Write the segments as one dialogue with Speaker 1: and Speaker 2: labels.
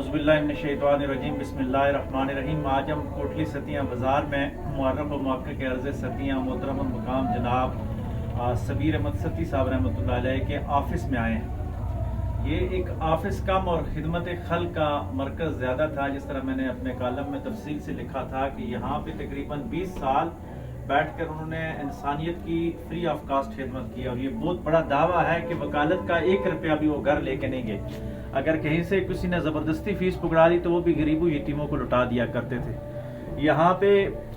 Speaker 1: औज़ुबिल्लाहिमिनश्शैतानिर्रजीम बिस्मिल्लाहिर्रहमानिर्रहीम। आज हम कोटली सतिया बाज़ार में मुअर्रफ व मुहक्किक अर्ज़ सतिया मोहतरम मकाम जनाब सबीर अहमद सती साहब रहमतुल्लाह अलैह के ऑफ़िस में आए हैं। ये एक ऑफ़िस कम और खिदमत खल्क़ का मरकज़ ज़्यादा था। जिस तरह मैंने अपने कालम में तफसील से लिखा था कि यहाँ पे तकरीबन 20 साल बैठकर उन्होंने इंसानियत की फ्री ऑफ कास्ट खिदमत की, और ये बहुत बड़ा दावा है कि वकालत का 1 रुपया भी वो घर लेके नहीं गए। अगर कहीं से किसी ने ज़बरदस्ती फ़ीस पकड़ा ली तो वो भी गरीबों यतीमों को लौटा दिया करते थे। यहाँ पे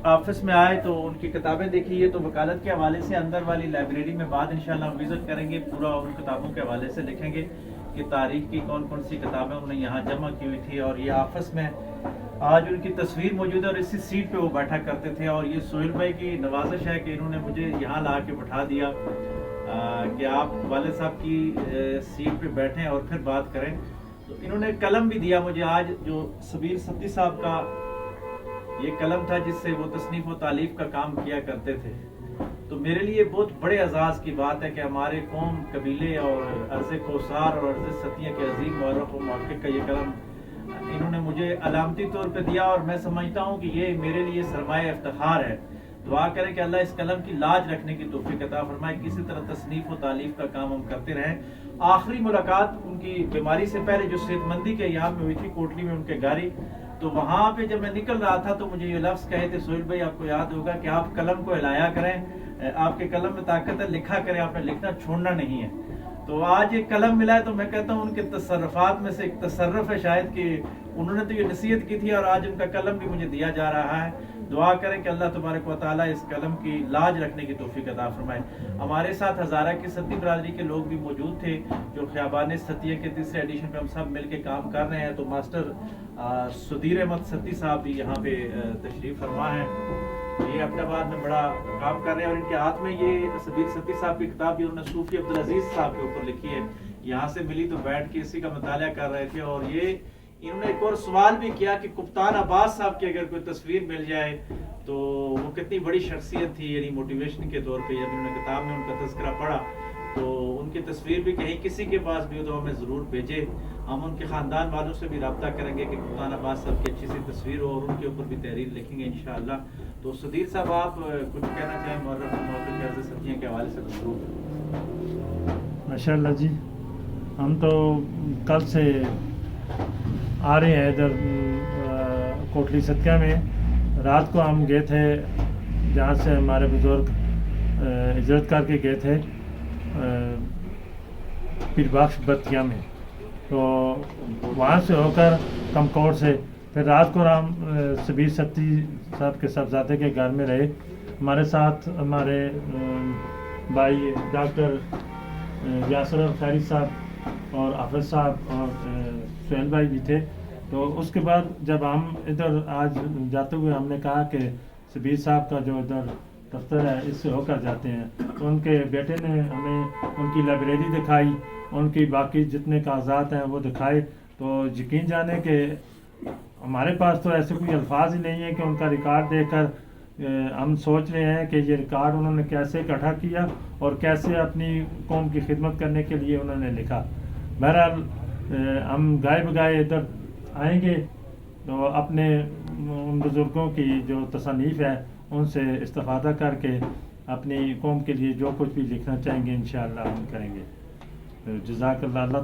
Speaker 1: ऑफिस में आए तो उनकी किताबें देखी। ये तो वकालत के हवाले से अंदर वाली लाइब्रेरी में बाद इंशाल्लाह हम विज़िट करेंगे, पूरा उन किताबों के हवाले से लिखेंगे कि तारीख की कौन कौन सी किताबें उन्होंने यहाँ जमा की हुई थी। और ये ऑफिस में आज उनकी तस्वीर मौजूद है और इसी सीट पे वो बैठा करते थे। और ये सोहेल भाई की नवाजिश है कि इन्होंने मुझे यहाँ ला के बैठा दिया कि आप वाले साहब की सीट पे बैठें और फिर बात करें। तो इन्होंने कलम भी दिया मुझे आज, जो सबीर सती साहब का ये कलम था जिससे वो तसनीफ व तालीफ का काम किया करते थे। तो मेरे लिए बहुत बड़े एजाज़ की बात है कि हमारे कौम, कबीले और अर्ज़ कोसार और अर्ज़ सतिया के अजीम मुअर्रफ व मुहक्किक का ये कलम इन्होंने मुझे अलामती तौर पे दिया, और मैं समझता हूँ कि ये मेरे लिए सरमाए इफ्तिखार है। दुआ करें कि अल्लाह इस कलम की लाज रखने की तौफीक अता फरमाए। किसी तरह तसनीफ व तालीफ का काम हम करते रहें। आखिरी मुलाकात उनकी बीमारी से पहले जो सेहतमंदी के यहाँ में हुई थी कोटली में उनके गाड़ी, तो वहाँ पे जब मैं निकल रहा था तो मुझे ये लफ्ज़ कहे थे, सोहेल भाई आपको याद होगा कि आप कलम को हिलाया करें, आपके कलम में ताकत है, लिखा करें, आपने लिखना छोड़ना नहीं है। तो आज एक कलम मिला है तो मैं कहता हूँ उनके तसर्रुफात में से एक तसर्रुफ है शायद कि उन्होंने तो ये नसीहत की थी और आज उनका कलम भी मुझे दिया जा रहा है। दुआ करें कि अल्लाह तबारक व तआला इस कलम की लाज रखने की तौफीक अता फरमाए। हमारे साथ हज़ारा की सती बरादरी के लोग भी मौजूद थे जो ख़ियाबान सतिया के 3रे एडिशन पे हम सब मिल के काम कर रहे हैं। तो मास्टर सबीर अहमद सती साहब भी यहाँ पे तशरीफ़ फरमा है। ये अहमदाबाद में बड़ा काम कर रहे हैं और इनके हाथ में ये सबीर सती साहब की किताब भी उन्होंने सूफी अब्दुल अजीज साहब के ऊपर लिखी है। यहाँ से मिली तो बैठ के इसी का मुताला कर रहे थे। और ये इन्होंने एक और सवाल भी किया कि कप्तान अब्बास साहब की अगर कोई तस्वीर मिल जाए तो वो कितनी बड़ी शख्सियत थी, यानी मोटिवेशन के तौर पे। जब इन्होंने किताब में उनका तज़किरा पढ़ा तो उनकी तस्वीर भी कहीं किसी के पास भी हो तो हमें ज़रूर भेजे। हम उनके ख़ानदान वालों से भी रब्ता करेंगे कि कप्तान अब्बास साहब की अच्छी सी तस्वीर हो और उनके ऊपर भी तहरीर लिखेंगे इंशाअल्लाह। तो सदीर साहब आप कुछ कहना चाहें मुअर्रफ सतिया के हवाले से?
Speaker 2: माशाअल्लाह जी, हम तो कल से आ रहे हैं इधर कोटली सतिया में। रात को हम गए थे जहाँ से हमारे बुज़ुर्ग हिजरत करके गए थे पीरबख्श बतिया में, तो वहाँ से होकर कमकोट से फिर रात को हम सबीर सती साहब के साहबजादे के घर में रहे। हमारे साथ हमारे भाई डॉक्टर यासर खैरी साहब और हाफिज साहब और सोहेल भाई भी थे। तो उसके बाद जब हम इधर आज जाते हुए हमने कहा कि सबीर साहब का जो इधर दफ्तर है इससे होकर जाते हैं, तो उनके बेटे ने हमें उनकी लाइब्रेरी दिखाई, उनकी बाकी जितने कागजात हैं वो दिखाए। तो यकीन जाने कि हमारे पास तो ऐसे कोई अल्फाज ही नहीं है कि उनका रिकॉर्ड देखकर हम सोच रहे हैं कि ये रिकॉर्ड उन्होंने कैसे इकट्ठा किया और कैसे अपनी कौम की खिदमत करने के लिए उन्होंने लिखा। बहरहाल हम गाए बगाए इधर आएंगे तो अपने उन बुज़ुर्गों की जो तसनीफ़ है उनसे इस्तिफ़ादा करके अपनी कौम के लिए जो कुछ भी लिखना चाहेंगे इंशाअल्लाह हम करेंगे। तो जज़ाकल्लाह। अल्लाह